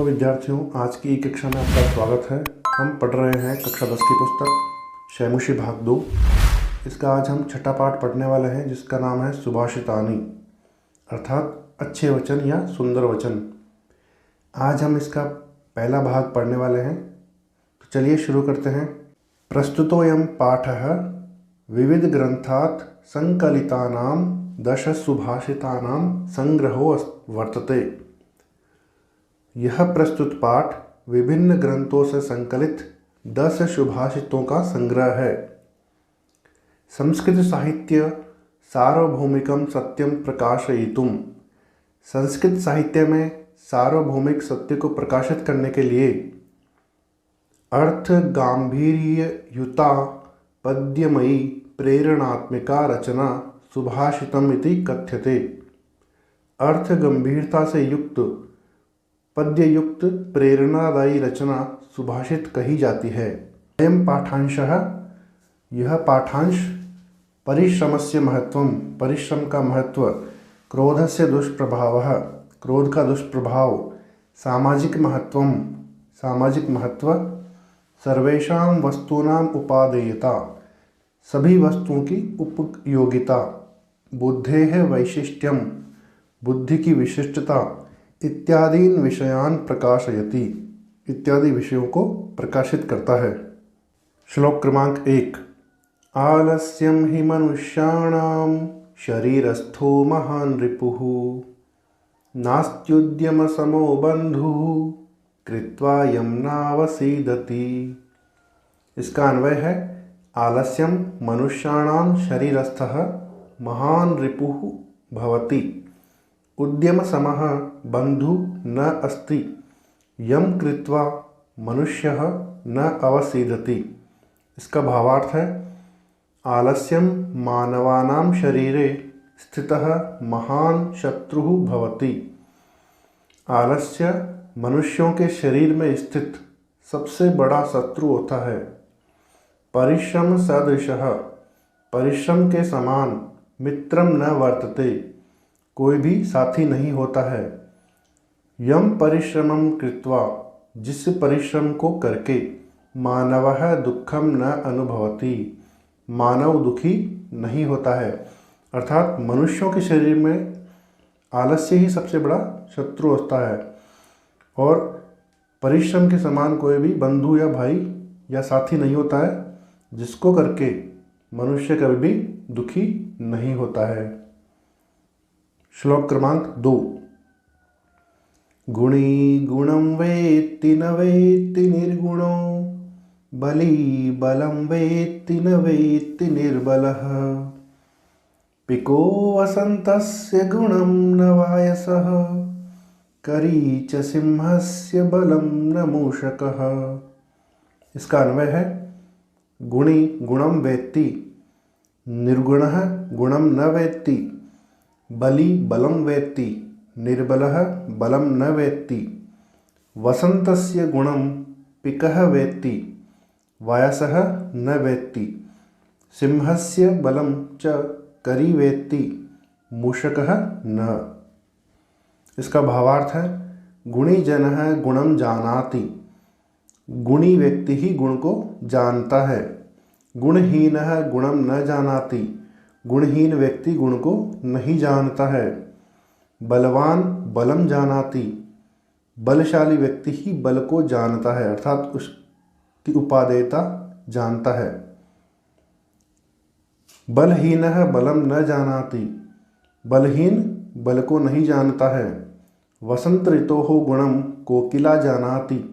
नमस्कार विद्यार्थियों, आज की कक्षा में आपका स्वागत है। हम पढ़ रहे हैं कक्षा 10 की पुस्तक शैमुशी भाग 2। इसका आज हम छठा पाठ पढ़ने वाले हैं, जिसका नाम है सुभाषितानि, अर्थात अच्छे वचन या सुंदर वचन। आज हम इसका पहला भाग पढ़ने वाले हैं, तो चलिए शुरू करते हैं। प्रस्तुतोऽयं पाठः विविध ग्रंथात् संकलितानां 10 सुभाषितानां संग्रहो वर्तते। यह प्रस्तुत पाठ विभिन्न ग्रंथों से संकलित 10 सुभाषितों का संग्रह है। संस्कृत साहित्य सार्वभौमिकं सत्यं प्रकाशयितुं, संस्कृत साहित्य में सार्वभौमिक सत्य को प्रकाशित करने के लिए अर्थ गांभीर्ययुता पद्यमयी प्रेरणात्मिका रचना सुभाषितम् इति कथ्यते। अर्थ गंभीरता से युक्त पद्ययुक्त प्रेरणादायी रचना सुभाषित कही जाती है। अयं पाठांशः, यह पाठांश परिश्रमस्य महत्वं, परिश्रम का महत्व, क्रोधस्य दुष्प्रभावः, क्रोध का दुष्प्रभाव, सामाजिक महत्वं, सामाजिक महत्व, सर्वेषां वस्तूनां उपादेयता, सभी वस्तुओं की उपयोगिता, बुद्धेः वैशिष्ट्यं, बुद्धि की विशिष्टता, इत्यादीन विषयान प्रकाशयति, इत्यादि विषयों को प्रकाशित करता है। श्लोक क्रमांक 1। आलस्यं हि मनुष्याणां शरीरस्थो महान् रिपुः, नास्त्युद्यमसमो बन्धुः कृत्वा यं नावसीदति। इसका अन्वय है, आलस्यं मनुष्याणां शरीरस्थः महान् रिपुः भवति, उद्यम समः बंधु न अस्ति, यम कृत्वा मनुष्यः न अवसीदति। इसका भावार्थ है, आलस्यं मानवानां शरीरे स्थितः महान् शत्रुः भवति। आलस्य मनुष्यों के शरीर में स्थित सबसे बड़ा शत्रु होता है। परिश्रम सदृशः, परिश्रम के समान, मित्रम न वर्तते, कोई भी साथी नहीं होता है। यम परिश्रमं कृत्वा, जिस परिश्रम को करके, मानवः दुखम न अनुभवति, मानव दुखी नहीं होता है। अर्थात मनुष्यों के शरीर में आलस्य ही सबसे बड़ा शत्रु होता है, और परिश्रम के समान कोई भी बंधु या भाई या साथी नहीं होता है, जिसको करके मनुष्य कभी भी दुखी नहीं होता है। श्लोक क्रमांक 2। गुणी गुणं वेत्ति न वेत्ति निर्गुणो, बली बलं वेत्ति न वेत्ति निर्बलः, पिको वसन्तस्य गुणं न वायसः, करी च सिंहस्य बलं न मूषकः। इसका अन्वय है, गुणी गुणं वेत्ति, निर्गुणः गुणं न वेत्ति, बली बलं वेत्ति, निर्बलः बलं न वेत्ति, वसन्तस्य गुणं पिकः वेत्ति, वायसः न वेत्ति, सिंहस्य बलं च करी वेत्ति, मूषकः न। इसका भावार्थ है, गुणी जनः गुणं जानाति, गुणी व्यक्ति ही गुण को जानता है। गुणहीनः गुणं न जानाति, गुणहीन व्यक्ति गुण को नहीं जानता है। बलवान बलम जानाति, बलशाली व्यक्ति ही बल को जानता है, अर्थात उसकी उपादेयता जानता है। बलहीनः बलम न जानाति, बलहीन बल को नहीं जानता है। वसंत ऋतोः गुणं कोकिला जानाति,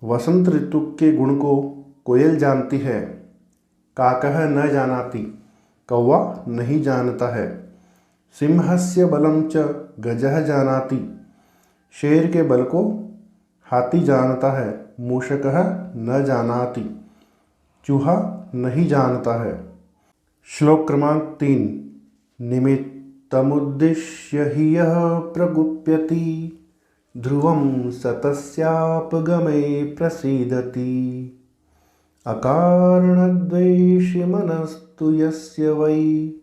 वसंत ऋतु के गुण को कोयल जानती है। काकः न जानाति, कौवा नहीं जानता है। सिंहस्य बलं च गजः जानाति, शेर के बल को हाथी जानता है। मूषकः न जानाति, चूहा नहीं जानता है। श्लोक क्रमांक 3। निमित्तमुद्दिश्य हि यः प्रगुप्यति, ध्रुवं स तस्यापगमे प्रसीदति, अकारणद्वेषी मनस्तु यस्य वै,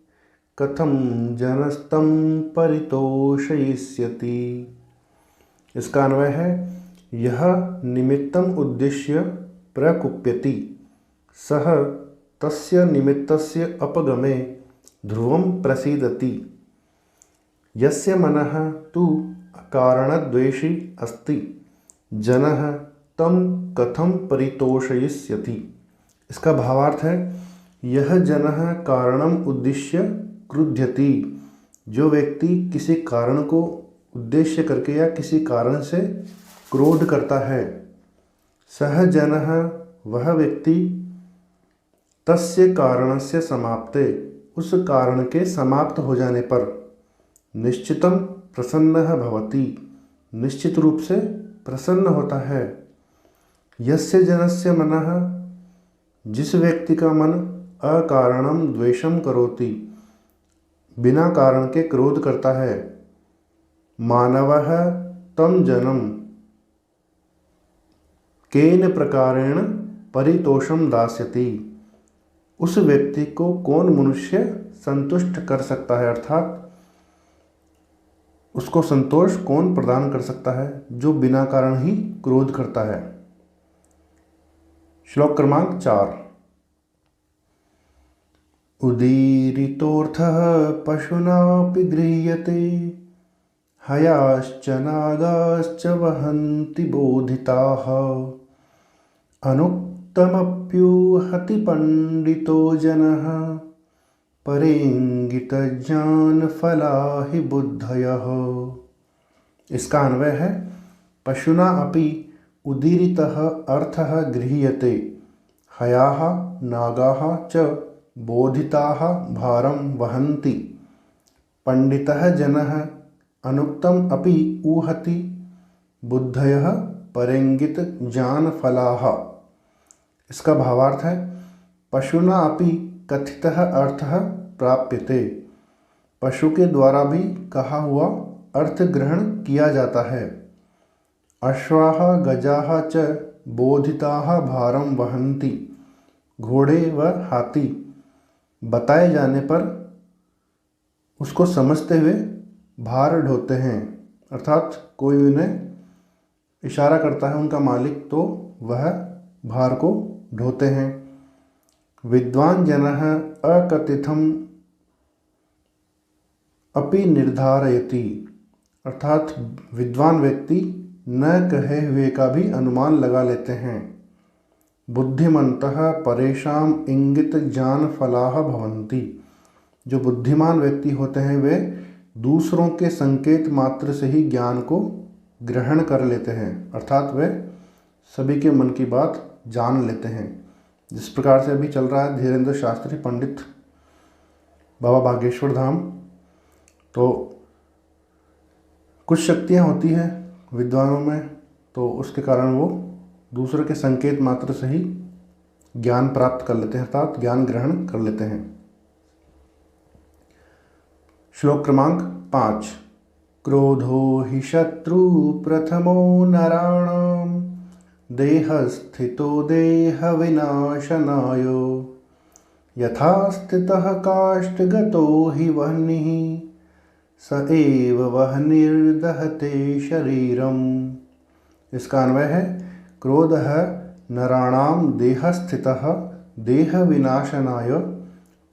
कथं जनस्तं परितोषयिष्यति। इसका अन्वय है, यः निमित्तम् उद्दिश्य प्रकुप्यति सः तस्य निमित्तस्य अपगमे ध्रुवं प्रसीदति। यस्य मनः तु अकारणद्वेषी अस्ति जनः तं कथं परितोषयिष्यति। इसका भावार्थ है, यह जनः कारणम उद्दिश्य क्रुध्यति। जो व्यक्ति किसी कारण को उद्देश्य करके या किसी कारण से क्रोध करता है, सह जनः वह व्यक्ति तस्य कारणस्य समाप्ते उस कारण के समाप्त हो जाने पर निश्चितम प्रसन्नः भवति निश्चित रूप से प्रसन्न होता है। यस्य जनस्य मनः जिस व्यक्ति का मन अकारणम द्वेषम करोति बिना कारण के क्रोध करता है, मानवः तम जनम केन प्रकारेण परितोषम दास्यति। उस व्यक्ति को कौन मनुष्य संतुष्ट कर सकता है, अर्थात उसको संतोष कौन प्रदान कर सकता है जो बिना कारण ही क्रोध करता है। श्लोक क्रमांक 4। उदीरितोऽर्थः पशुनापि गृह्यते हयाश्च नागाश्च वहन्ति बोधिताः अनुक्तमप्युहति पंडितो जनः परेंगितज्ञानफला हि बुद्धयः। इसका अन्वय है, पशुना अपि उदीरितः अर्थः गृह्यते हयाः नागाः च बोधिताः भारं वहन्ति पंडितः जनः अनुक्तम अपि ऊहति बुद्धयः परेंगित ज्ञानफलाः। इसका भावार्थ है, पशुना अपि कथितः अर्थः प्राप्यते। पशु के द्वारा भी कहा हुआ अर्थ ग्रहण किया जाता है। अश्वाः गजाः च बोधिताः भारं वहन्ति। घोड़े व हाथी बताए जाने पर उसको समझते हुए भार ढोते हैं, अर्थात कोई उन्हें इशारा करता है उनका मालिक तो वह भार को ढोते हैं। विद्वान जनः अकथितम् अपि निर्धारयति, अर्थात विद्वान व्यक्ति न कहे हुए का भी अनुमान लगा लेते हैं। बुद्धिमन्तः परेषां इंगित ज्ञान फलाः भवन्ति। जो बुद्धिमान व्यक्ति होते हैं वे दूसरों के संकेत मात्र से ही ज्ञान को ग्रहण कर लेते हैं, अर्थात वे सभी के मन की बात जान लेते हैं। जिस प्रकार से अभी चल रहा है धीरेन्द्र शास्त्री पंडित बाबा बागेश्वर धाम, तो कुछ शक्तियाँ होती हैं विद्वानों में, तो उसके कारण वो दूसरे के संकेत मात्र से ही ज्ञान प्राप्त कर लेते हैं, अर्थात ज्ञान ग्रहण कर लेते हैं। श्लोक क्रमांक 5। क्रोधो हि शत्रु प्रथमो नराणां देहस्थितो देह विनाशनाय यथा स्थितः काष्ठगतो हि वह्निः स एव वह्निर्दहते शरीरम्। इसका अन्वय है, क्रोधः नराणां देहस्थितः देह विनाशनाय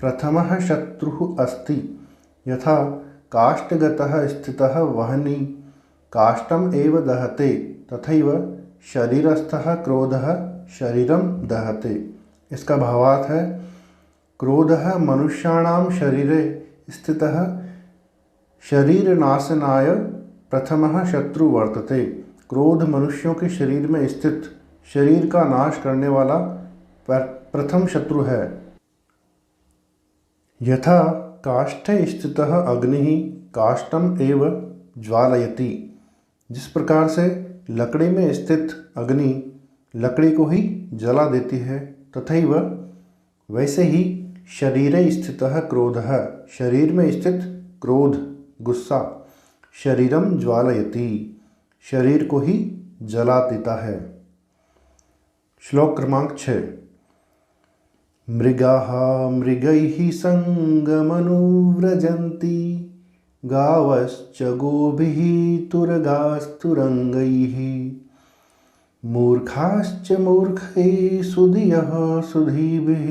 प्रथमः शत्रुः अस्ति यथा काष्ठगतः स्थितः वह्नि काष्ठम् एव दहते तथैव शरीरस्थः क्रोधः शरीरं दहते। इसका भावार्थ है, क्रोधः मनुष्याणां शरीरे स्थितः शरीरनाशनाय प्रथमः शत्रु वर्तते। क्रोध मनुष्यों के शरीर में स्थित शरीर का नाश करने वाला प्रथम शत्रु है। यथा काष्ठे स्थितः अग्निः काष्ठम एव ज्वालयति। जिस प्रकार से लकड़ी में स्थित अग्नि लकड़ी को ही जला देती है, तथैव वैसे ही शरीरे स्थितः क्रोधः शरीर में स्थित क्रोध गुस्सा शरीरम ज्वालयति शरीर को ही जला देता है। श्लोक क्रमांक 6। मृगाः मृगैः संगमनुव्रजन्ति गावश्च गोभिः तुरगास्तुरंगैः मूर्खाश्च मूर्खैः सुधियः सुधीभिः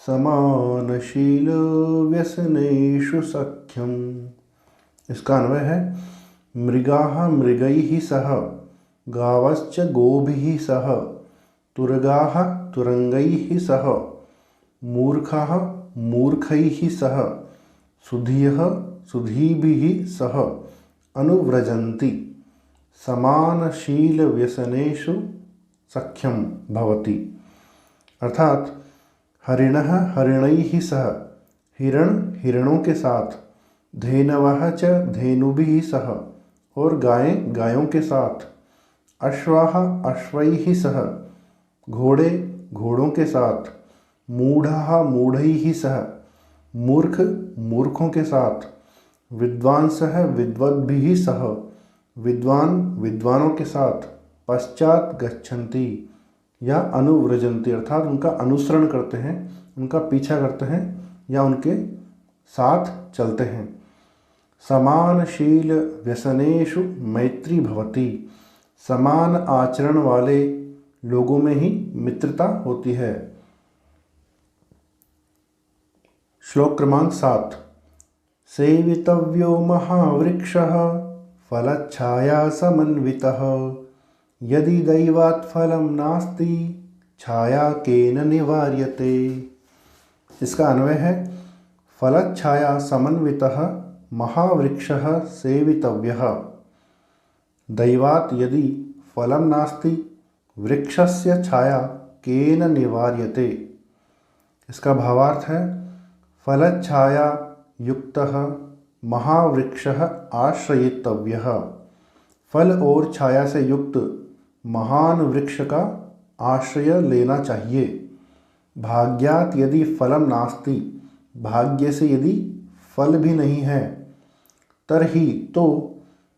समानशील व्यसनेषु सख्यम्। इसका अन्वय है मृगाः मृगैः सह गावश्च गोभिः सह तुरगाः तुरंगैः सह मूर्खाः मूर्खैः सह सुधियः सुधीभिः सह अनुव्रजन्ति समानशील व्यसनेषु सख्यम भवति। अर्थात हरिणः हरिणैः सह हिरण हिरणों के साथ धेनवः च धेनुभिः सह और गायें गायों के साथ अश्वाः अश्वैः सह घोड़े घोड़ों के साथ मूढ़ाः मूढ़ैः सह मूर्ख मूर्खों के साथ विद्वांसः विद्वद्भिः सह विद्वान विद्वानों के साथ पश्चात गच्छन्ति या अनुव्रजन्ति अर्थात उनका अनुसरण करते हैं, उनका पीछा करते हैं या उनके साथ चलते हैं। समानशील व्यसनेषु मैत्री भवति। समान आचरण वाले लोगों में ही मित्रता होती है। श्लोक क्रमांक 7। सेवितव्यो महावृक्षः फलच्छाया समन्वितः यदि दैवात् फलं नास्ति छाया केन निवार्यते। इसका अन्वय है फलच्छाया समन्वितः महावृक्षः सेवितव्यः दैवात् यदि फलं नास्ति वृक्षस्य छाया केन निवार्यते। इसका भावार्थ है फलच्छाया युक्तः महावृक्षः आश्रयितव्यः। फल और छाया से युक्त महान वृक्ष का आश्रय लेना चाहिए। भाग्यात् यदि फलम नास्ति भाग्य से यदि फल भी नहीं है तर्हि तो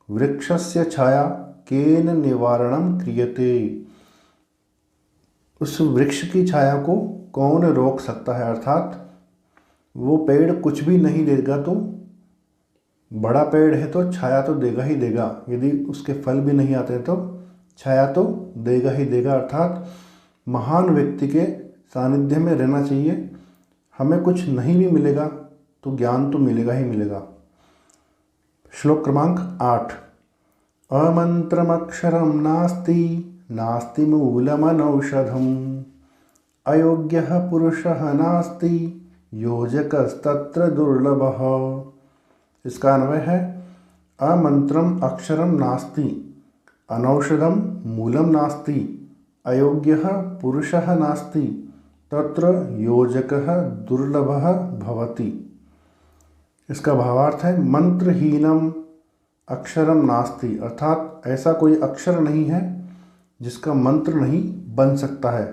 वृक्षस्य छाया केन निवारणं क्रियते। उस वृक्ष की छाया को कौन रोक सकता है। अर्थात वो पेड़ कुछ भी नहीं देगा तो बड़ा पेड़ है तो छाया तो देगा ही देगा, यदि उसके फल भी नहीं आते तो छाया तो देगा ही देगा। अर्थात महान व्यक्ति के सानिध्य में रहना चाहिए। हमें कुछ नहीं भी मिलेगा तो ज्ञान तो मिलेगा ही मिलेगा। श्लोक क्रमांक 8। अमन्त्रमक्षरं नास्ति नास्ति मूलमनौषधम् अयोग्यः पुरुषः नास्ति योजकस्तत्र दुर्लभः। इसका अन्वय है अमंत्रम अक्षरम नास्ति अनौषधम मूलम नास्ति अयोग्यः पुरुषः नास्ति तत्र योजकः दुर्लभः भवति। इसका भावार्थ है मंत्रहीनम अक्षरम नास्ति अर्थात ऐसा कोई अक्षर नहीं है जिसका मंत्र नहीं बन सकता है।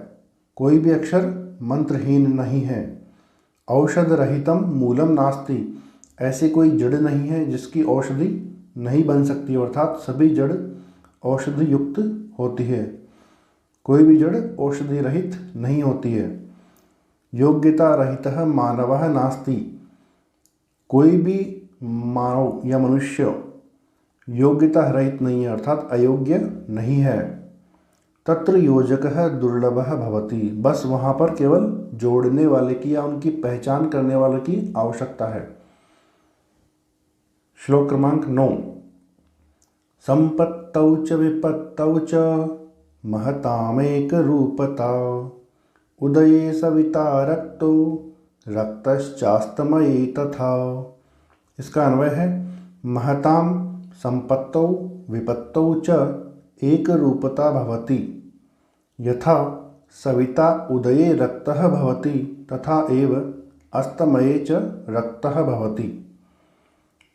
कोई भी अक्षर मंत्रहीन नहीं है। औषध रहितम मूलम नास्ति ऐसी कोई जड़ नहीं है जिसकी औषधि नहीं बन सकती। अर्थात सभी जड़ औषधि युक्त होती है, कोई भी जड़ औषधि रहित नहीं होती है। योग्यता रहितः मानवः नास्ति कोई भी मानव या मनुष्य योग्यता रहित नहीं है अर्थात अयोग्य नहीं है। तत्र योजकः दुर्लभः भवति बस वहाँ पर केवल जोड़ने वाले की या उनकी पहचान करने वाले की आवश्यकता है। श्लोक क्रमांक 9। संपत्तौ च विपत्तौ च महतामेक रूपता उदये सविता रक्तो रक्तश्चास्तमये तथा। इसका अन्वय है महताम संपत्तौ विपत्तौ च एक रूपता भवति यथा सविता उदये रक्तः भवति तथा एव अस्तमये च रक्तः भवति।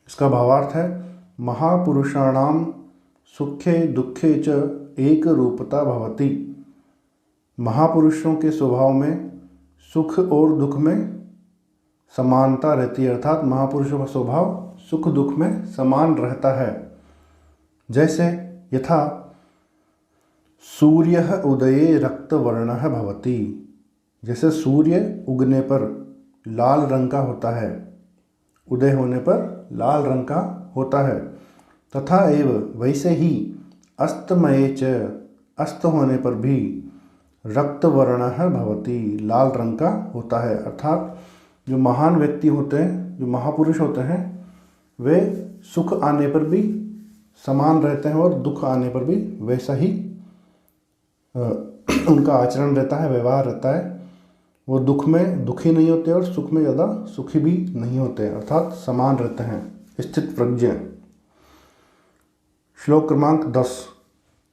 इसका भावार्थ है महापुरुषाणाम सुखे दुखे च एक रूपता भवति। महापुरुषों के स्वभाव में सुख और दुख में समानता रहती है अर्थात महापुरुषों का स्वभाव सुख दुख में समान रहता है। जैसे यथा सूर्यः उदये रक्तवर्णः भवति जैसे सूर्य उगने पर लाल रंग का होता है, उदय होने पर लाल रंग का होता है। तथा एव वैसे ही अस्तमये च अस्त होने पर भी रक्तवर्णः भवति, लाल रंग का होता है। अर्थात जो महान व्यक्ति होते हैं, जो महापुरुष होते हैं, वे सुख आने पर भी समान रहते हैं और दुख आने पर भी वैसा ही उनका आचरण रहता है, व्यवहार रहता है। वो दुख में दुखी नहीं होते और सुख में ज़्यादा सुखी भी नहीं होते, अर्थात समान रहते हैं, स्थित प्रज्ञ। श्लोक क्रमांक 10।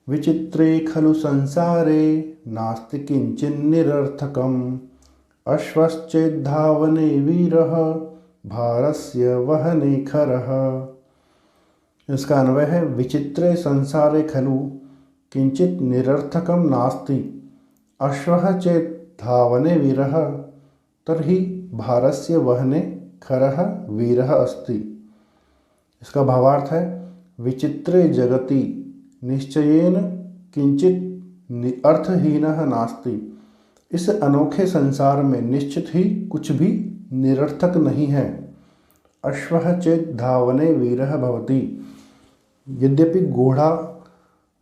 विचित्रे खलु संसारे नास्ति किंचिन्निरर्थकम् अश्वश्चेद्धावने वीरः भारस्य वहने खरः। इसका अन्वय है विचित्रे संसारे खलु किंचित निरर्थकम नास्ति अश्वः चेत् धावने वीरः तर्हि भारस्य वहने खरः वीरः अस्ति। इसका भावार्थ है विचित्रे जगति निश्चयेन किंचित अर्थहीनः नास्ति। इस अनोखे संसार में निश्चित ही कुछ भी निरर्थक नहीं है। अश्वः चेत् धावने वीरः भवति। यद्यपि घोड़ा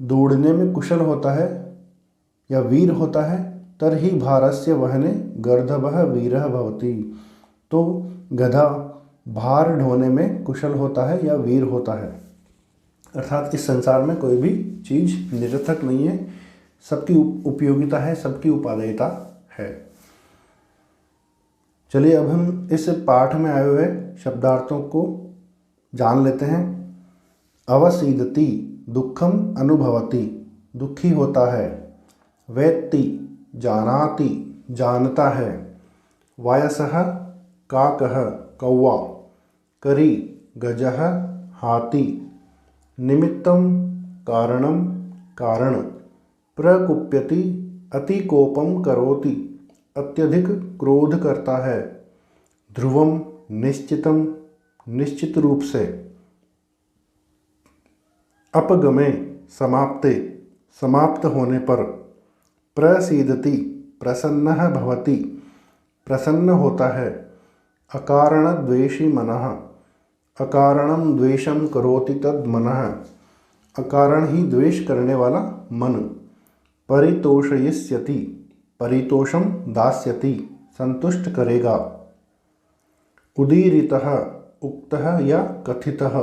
दौड़ने में कुशल होता है या वीर होता है, तर्हि भारस्य वहने गर्दभः वीरः भवति। तो गधा भार ढोने में कुशल होता है या वीर होता है। अर्थात इस संसार में कोई भी चीज़ निरर्थक नहीं है, सबकी उपयोगिता है, सबकी उपादेयता है। चलिए अब हम इस पाठ में आए हुए शब्दार्थों को जान लेते हैं। अवसीदति दुखम अनुभवति, दुखी होता है। वेत्ति जानाति, जानता है। वायसः काकः, कौवा। करी गजः, हाथी। निमित्तं कारणं, कारण। प्रकुप्यति अतिकोपम करोति, अत्यधिक क्रोध करता है। ध्रुवम निश्चितम, निश्चित रूप से। अपगमे समाप्ते, समाप्त होने पर। प्रसीदति प्रसन्नः भवति, प्रसन्न होता है। अकारण द्वेषी मनः, अकारणं द्वेषं करोति तद मनः, अकारण ही द्वेष करने वाला मन। परितोषयिष्यति, परितोषम दास्यति, संतुष्ट करेगा। उदीरितः उक्तः या कथितः,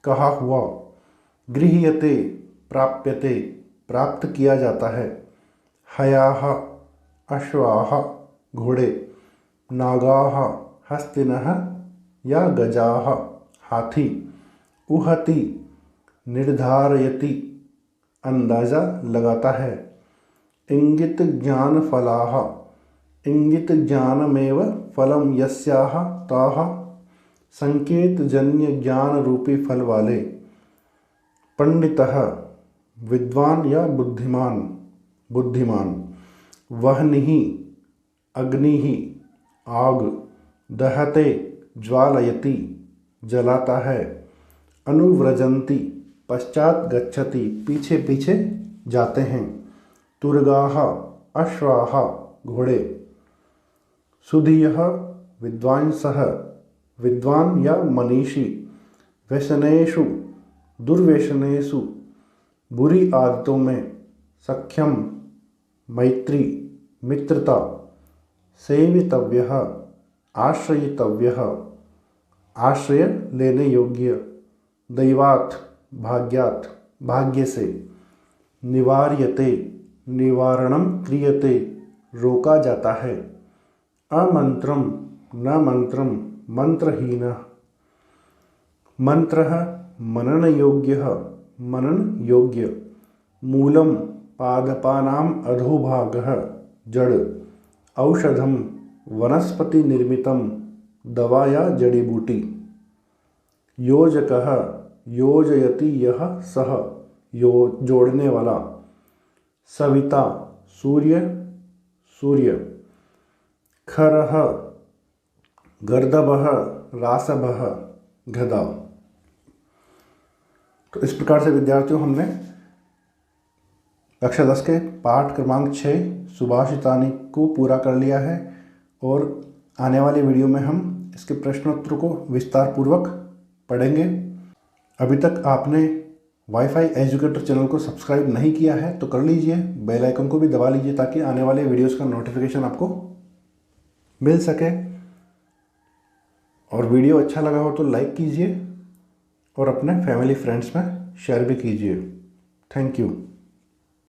कहा हुआ। गृह्यते प्राप्यते, प्राप्त किया जाता है। हयाः अश्वाः, घोड़े। नागाः हस्तिनः या गजाः, हाथी। उहति निर्धारयति, अंदाज़ा लगाता है। इंगित ज्ञान फलाः, इंगित ज्ञानमेव फलम यस्याः ताः, संकेत जन्य ज्ञान रूपी फल वाले। पंडितः विद्वान या बुद्धिमान, बुद्धिमान। वह्निः अग्निः, आग। दहते ज्वालयति, जलाता है। अनुव्रजन्ति पश्चात गच्छति, पीछे पीछे जाते हैं। तुर्गाः अश्वाः, घोड़े। सुधियः विद्वांसः, विद्वान या मनीषी। व्यसनेषु दुर्व्यसनेषु, बुरी आदतों में। सख्यम मैत्री, मित्रता। सेवितव्यः आश्रयितव्यः, आश्रय लेने योग्य। दैवात् भाग्यात्, भाग्य से। निवार्यते निवारणम क्रियते, रोका जाता है। अमंत्रम न मंत्रम, मंत्रहीन। मंत्रः मनन योग्यः, मनन योग्य। मूलम पादपानाम अधोभागः, जड़। औषधम वनस्पति निर्मितम, दवा या जड़ी बूटी। योजकः योजयति यह सह, जोड़ने वाला। सविता सूर्य, सूर्य। खरः गर्दभः रासभः, गधा। तो इस प्रकार से विद्यार्थियों हमने कक्षा 10 के पाठ क्रमांक 6 सुभाषितानि को पूरा कर लिया है और आने वाली वीडियो में हम इसके प्रश्नोत्तर को विस्तार पूर्वक पढ़ेंगे। अभी तक आपने वाईफाई एजुकेटर चैनल को सब्सक्राइब नहीं किया है तो कर लीजिए, बेल आइकन को भी दबा लीजिए ताकि आने वाले वीडियोस का नोटिफिकेशन आपको मिल सके। और वीडियो अच्छा लगा हो तो लाइक कीजिए और अपने फैमिली फ्रेंड्स में शेयर भी कीजिए। Thank you.